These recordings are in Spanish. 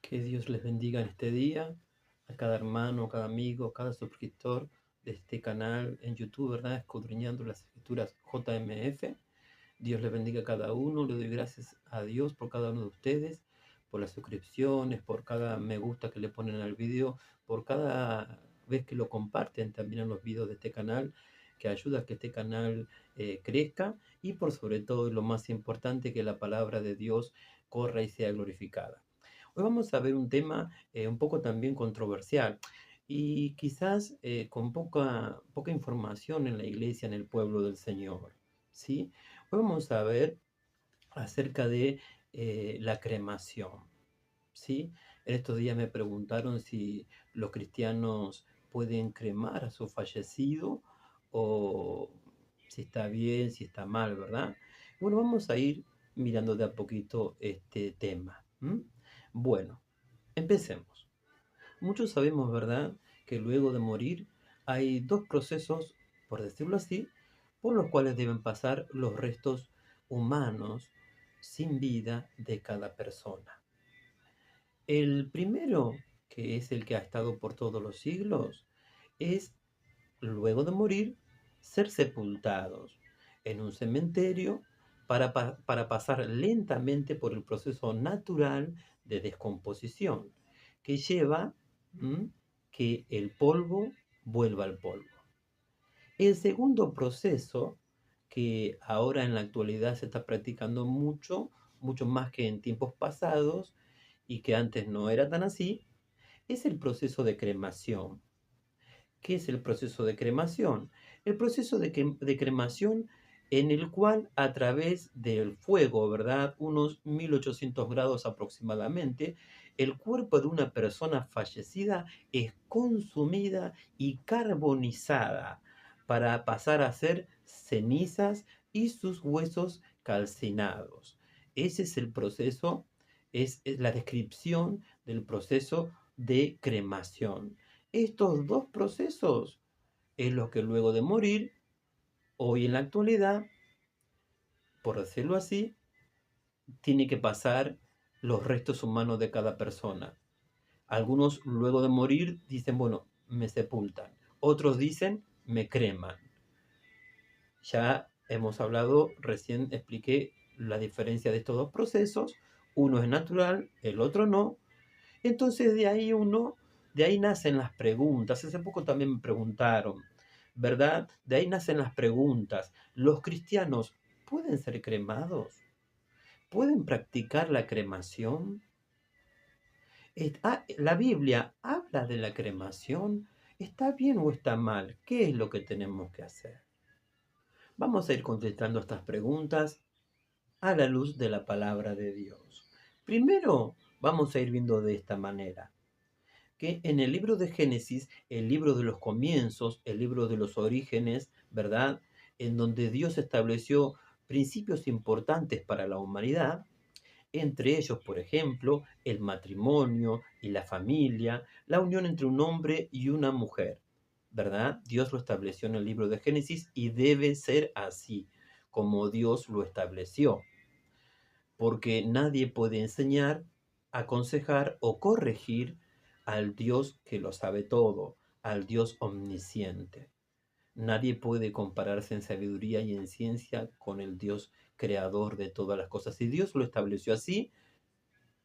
Que Dios les bendiga en este día, a cada hermano, cada amigo, cada suscriptor de este canal en YouTube, ¿verdad? Escudriñando las Escrituras JMF. Dios les bendiga a cada uno. Le doy gracias a Dios por cada uno de ustedes, por las suscripciones, por cada me gusta que le ponen al video, por cada vez que lo comparten también en los videos de este canal, que ayuda a que este canal crezca y por sobre todo, y lo más importante, que la palabra de Dios corra y sea glorificada. Hoy vamos a ver un tema un poco también controversial y quizás con poca información en la iglesia, en el pueblo del Señor, ¿sí? Hoy vamos a ver acerca de la cremación, ¿sí? En estos días me preguntaron si los cristianos pueden cremar a su fallecido o si está bien, si está mal, ¿verdad? Bueno, vamos a ir mirando de a poquito este tema. Bueno, empecemos. Muchos sabemos, ¿verdad?, que luego de morir hay dos procesos, por decirlo así, por los cuales deben pasar los restos humanos sin vida de cada persona. El primero, que es el que ha estado por todos los siglos, es, luego de morir, ser sepultados en un cementerio para pasar lentamente por el proceso natural de descomposición, que lleva que el polvo vuelva al polvo. El segundo proceso, que ahora en la actualidad se está practicando mucho, mucho más que en tiempos pasados y que antes no era tan así, es el proceso de cremación. ¿Qué es el proceso de cremación? El proceso de cremación en el cual a través del fuego, ¿verdad? Unos 1800 grados aproximadamente, el cuerpo de una persona fallecida es consumida y carbonizada para pasar a ser cenizas y sus huesos calcinados. Ese es el proceso, es la descripción del proceso de cremación. Estos dos procesos es lo que luego de morir, hoy en la actualidad, por decirlo así, tiene que pasar los restos humanos de cada persona. Algunos luego de morir dicen, bueno, me sepultan. Otros dicen, me creman. Ya hemos hablado, recién expliqué la diferencia de estos dos procesos. Uno es natural, el otro no. Entonces de ahí nacen las preguntas. Hace poco también me preguntaron, ¿verdad? De ahí nacen las preguntas. ¿Los cristianos pueden ser cremados? ¿Pueden practicar la cremación? ¿La Biblia habla de la cremación? ¿Está bien o está mal? ¿Qué es lo que tenemos que hacer? Vamos a ir contestando estas preguntas a la luz de la palabra de Dios. Primero, vamos a ir viendo de esta manera, que en el libro de Génesis, el libro de los comienzos, el libro de los orígenes, ¿verdad? En donde Dios estableció principios importantes para la humanidad, entre ellos, por ejemplo, el matrimonio y la familia, la unión entre un hombre y una mujer, ¿verdad? Dios lo estableció en el libro de Génesis y debe ser así, como Dios lo estableció, porque nadie puede enseñar, aconsejar o corregir al Dios que lo sabe todo, al Dios omnisciente. Nadie puede compararse en sabiduría y en ciencia con el Dios creador de todas las cosas. Si Dios lo estableció así,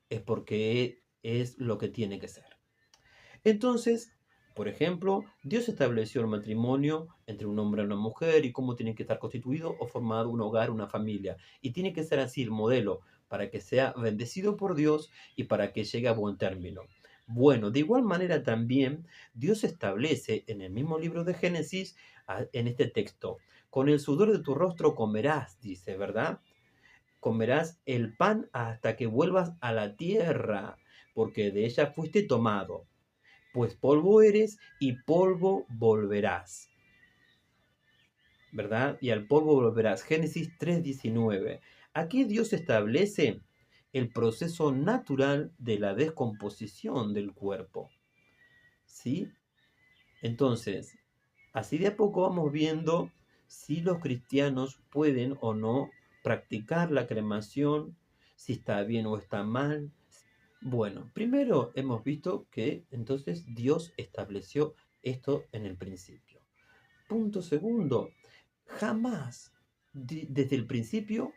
es porque es lo que tiene que ser. Entonces, por ejemplo, Dios estableció el matrimonio entre un hombre y una mujer y cómo tiene que estar constituido o formado un hogar, una familia. Y tiene que ser así el modelo para que sea bendecido por Dios y para que llegue a buen término. Bueno, de igual manera también Dios establece en el mismo libro de Génesis, en este texto, con el sudor de tu rostro comerás, dice, ¿verdad? Comerás el pan hasta que vuelvas a la tierra, porque de ella fuiste tomado, pues polvo eres y polvo volverás, ¿verdad? Y al polvo volverás. Génesis 3:19. Aquí Dios establece el proceso natural de la descomposición del cuerpo, ¿sí? Entonces, así de a poco vamos viendo si los cristianos pueden o no practicar la cremación, si está bien o está mal, Bueno, primero hemos visto que entonces Dios estableció esto en el principio. Punto segundo, jamás desde el principio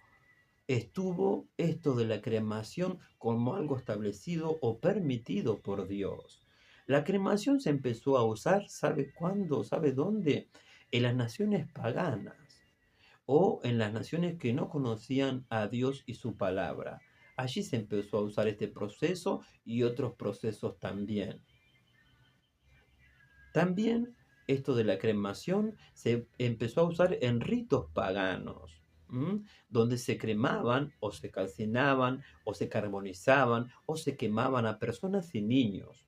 estuvo esto de la cremación como algo establecido o permitido por Dios. La cremación se empezó a usar, ¿sabe cuándo? ¿Sabe dónde? En las naciones paganas o en las naciones que no conocían a Dios y su palabra. Allí se empezó a usar este proceso y otros procesos también. También esto de la cremación se empezó a usar en ritos paganos, donde se cremaban o se calcinaban o se carbonizaban o se quemaban a personas y niños,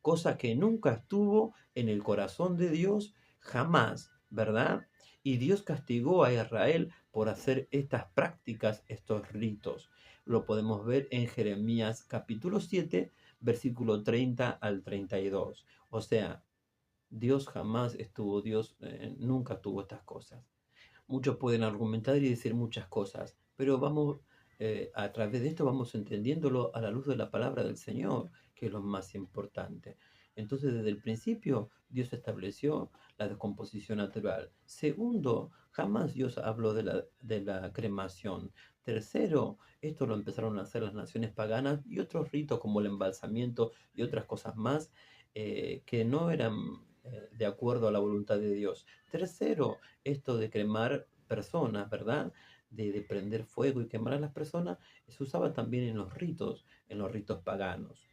cosa que nunca estuvo en el corazón de Dios jamás, ¿verdad? Y Dios castigó a Israel por hacer estas prácticas, estos ritos. Lo podemos ver en Jeremías capítulo 7, versículo 30 al 32. O sea, Dios jamás estuvo, Dios nunca tuvo estas cosas. Muchos pueden argumentar y decir muchas cosas, pero vamos, a través de esto vamos entendiéndolo a la luz de la palabra del Señor, que es lo más importante. Entonces, desde el principio, Dios estableció la descomposición natural. Segundo, jamás Dios habló de la cremación. Tercero, esto lo empezaron a hacer las naciones paganas y otros ritos como el embalsamiento y otras cosas más que no eran de acuerdo a la voluntad de Dios. Tercero, esto de cremar personas, ¿verdad? De prender fuego y quemar a las personas, se usaba también en los ritos paganos.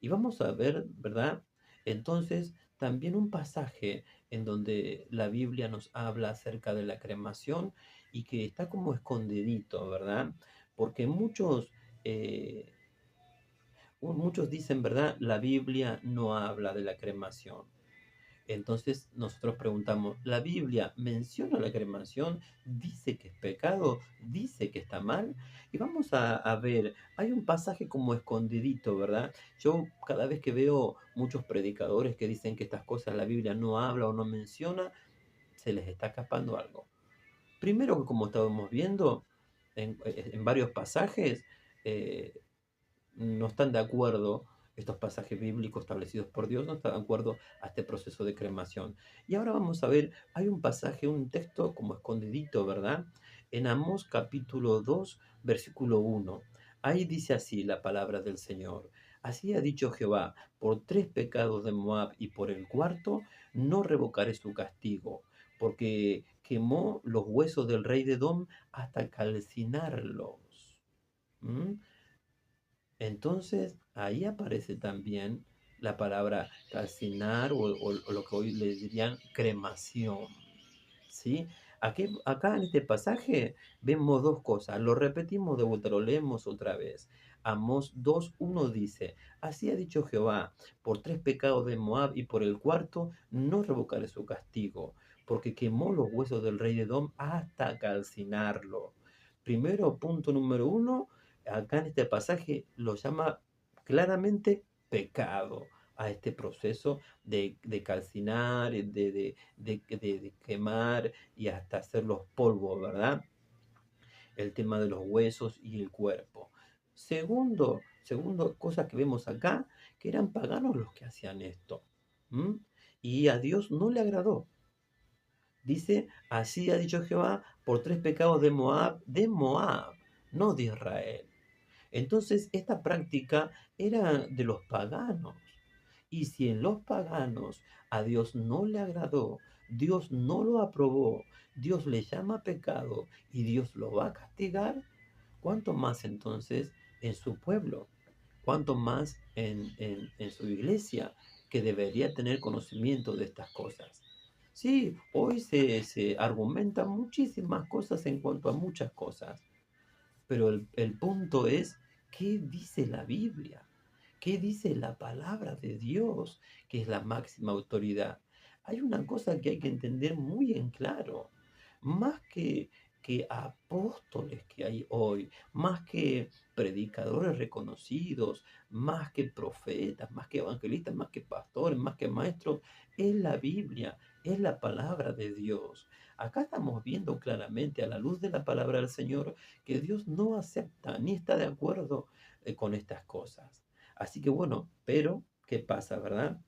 Y vamos a ver, ¿verdad? Entonces, también un pasaje en donde la Biblia nos habla acerca de la cremación y que está como escondidito, ¿verdad? Porque eh, muchos dicen, ¿verdad? La Biblia no habla de la cremación. Entonces nosotros preguntamos, ¿la Biblia menciona la cremación? ¿Dice que es pecado? ¿Dice que está mal? Y vamos a ver, hay un pasaje como escondidito, ¿verdad? Yo cada vez que veo muchos predicadores que dicen que estas cosas la Biblia no habla o no menciona, se les está escapando algo. Primero que como estábamos viendo en varios pasajes, eh, no están de acuerdo, estos pasajes bíblicos establecidos por Dios, no están de acuerdo a este proceso de cremación. Y ahora vamos a ver, hay un pasaje, un texto como escondidito, ¿verdad? En Amós capítulo 2, versículo 1. Ahí dice así la palabra del Señor. Así ha dicho Jehová, por 3 pecados de Moab y por el cuarto, no revocaré su castigo, porque quemó los huesos del rey de Edom hasta calcinarlos. ¿Mm? Entonces, ahí aparece también la palabra calcinar o lo que hoy le dirían cremación, ¿sí? Acá en este pasaje vemos dos cosas, lo repetimos de vuelta, lo leemos otra vez. Amós 2:1 dice, así ha dicho Jehová, por 3 pecados de Moab y por el cuarto no revocaré su castigo, porque quemó los huesos del rey de Edom hasta calcinarlo. Primero, punto número 1, acá en este pasaje lo llama claramente pecado a este proceso de calcinar, de quemar y hasta hacer los polvos, ¿verdad? El tema de los huesos y el cuerpo. Segundo cosa que vemos acá, que eran paganos los que hacían esto. ¿M? Y a Dios no le agradó. Dice, así ha dicho Jehová, por 3 pecados de Moab, no de Israel. Entonces, esta práctica era de los paganos. Y si en los paganos a Dios no le agradó, Dios no lo aprobó, Dios le llama pecado y Dios lo va a castigar, ¿cuánto más entonces en su pueblo? ¿Cuánto más en su iglesia que debería tener conocimiento de estas cosas? Sí, hoy se argumentan muchísimas cosas en cuanto a muchas cosas. Pero el punto es, ¿qué dice la Biblia? ¿Qué dice la palabra de Dios, que es la máxima autoridad? Hay una cosa que hay que entender muy en claro. Más que apóstoles que hay hoy, más que predicadores reconocidos, más que profetas, más que evangelistas, más que pastores, más que maestros, es la Biblia, es la palabra de Dios. Acá estamos viendo claramente a la luz de la palabra del Señor que Dios no acepta ni está de acuerdo con estas cosas. Así que bueno, pero ¿qué pasa, verdad?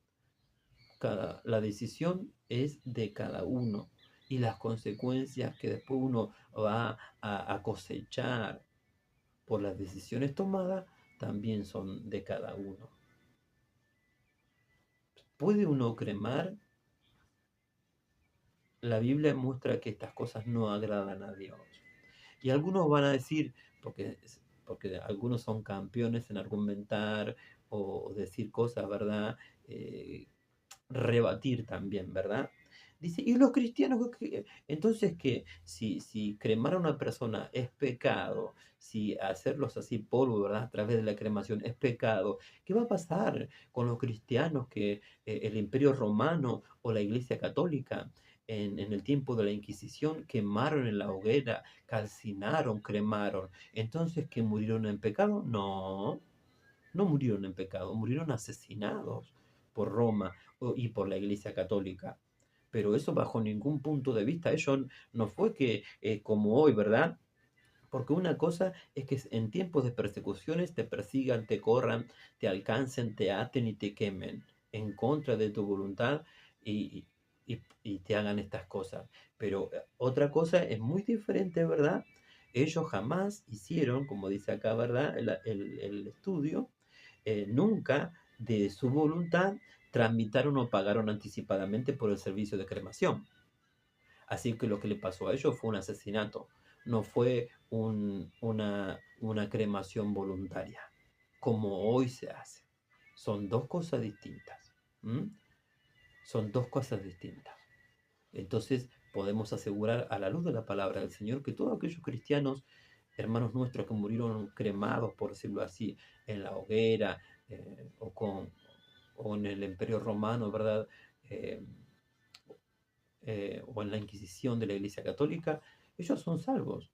La decisión es de cada uno y las consecuencias que después uno va a cosechar por las decisiones tomadas también son de cada uno. ¿Puede uno cremar? La Biblia muestra que estas cosas no agradan a Dios. Y algunos van a decir, porque algunos son campeones en argumentar o decir cosas, ¿verdad? Rebatir también, ¿verdad? Dice, ¿y los cristianos? Entonces, que si cremar a una persona es pecado, si hacerlos así polvo, ¿verdad? A través de la cremación es pecado, ¿qué va a pasar con los cristianos que el Imperio Romano o la Iglesia Católica en el tiempo de la Inquisición quemaron en la hoguera, calcinaron, cremaron? Entonces, ¿que murieron en pecado? No, no murieron en pecado, murieron asesinados por Roma y por la Iglesia Católica. Pero eso bajo ningún punto de vista, eso no fue que como hoy, ¿verdad? Porque una cosa es que en tiempos de persecuciones te persigan, te corran, te alcancen, te aten y te quemen en contra de tu voluntad y te hagan estas cosas. Pero otra cosa es muy diferente, ¿verdad? Ellos jamás hicieron, como dice acá, ¿verdad? El estudio, nunca de su voluntad tramitaron o pagaron anticipadamente por el servicio de cremación. Así que lo que le pasó a ellos fue un asesinato, no fue una cremación voluntaria, como hoy se hace. Son dos cosas distintas. ¿M? Son dos cosas distintas. Entonces podemos asegurar a la luz de la palabra del Señor que todos aquellos cristianos, hermanos nuestros que murieron cremados, por decirlo así, en la hoguera o en el Imperio Romano, ¿verdad? Eh, o en la Inquisición de la Iglesia Católica, ellos son salvos.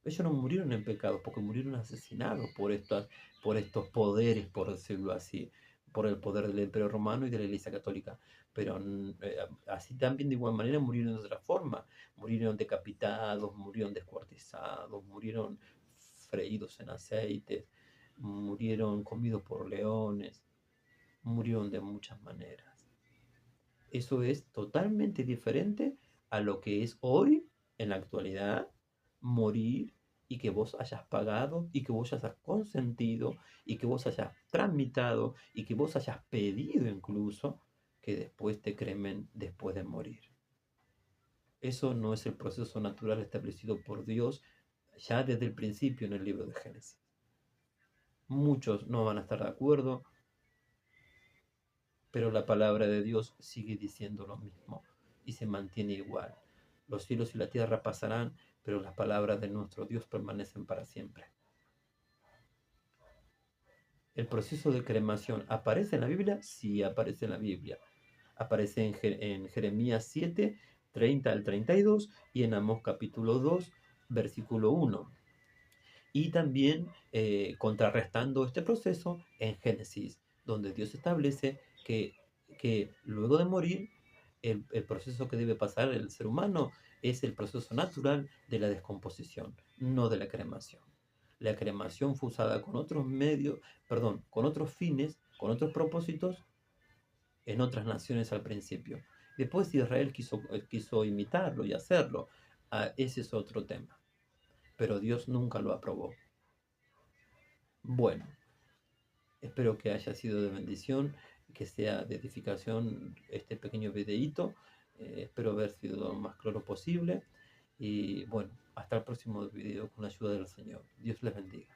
Ellos no murieron en pecado porque murieron asesinados por estos poderes, por decirlo así, por el poder del Imperio Romano y de la Iglesia Católica. Pero así también de igual manera murieron de otra forma. Murieron decapitados, murieron descuartizados, murieron freídos en aceites, murieron comidos por leones, murieron de muchas maneras. Eso es totalmente diferente a lo que es hoy, en la actualidad, morir y que vos hayas pagado y que vos hayas consentido y que vos hayas tramitado y que vos hayas pedido incluso que después te cremen después de morir. Eso no es el proceso natural establecido por Dios ya desde el principio en el libro de Génesis. Muchos no van a estar de acuerdo, pero la palabra de Dios sigue diciendo lo mismo y se mantiene igual. Los cielos y la tierra pasarán, pero las palabras de nuestro Dios permanecen para siempre. ¿El proceso de cremación aparece en la Biblia? Sí, aparece en la Biblia. Aparece en Jeremías 7, 30 al 32 y en Amós capítulo 2, versículo 1. Y también contrarrestando este proceso en Génesis, donde Dios establece que luego de morir, el proceso que debe pasar el ser humano es el proceso natural de la descomposición, no de la cremación. La cremación fue usada con otros medios, perdón, con otros fines, con otros propósitos en otras naciones al principio. Después Israel quiso imitarlo y hacerlo. Ese es otro tema. Pero Dios nunca lo aprobó. Bueno, espero que haya sido de bendición, que sea de edificación este pequeño videíto. Espero haber sido lo más claro posible. Y bueno, hasta el próximo video con la ayuda del Señor. Dios les bendiga.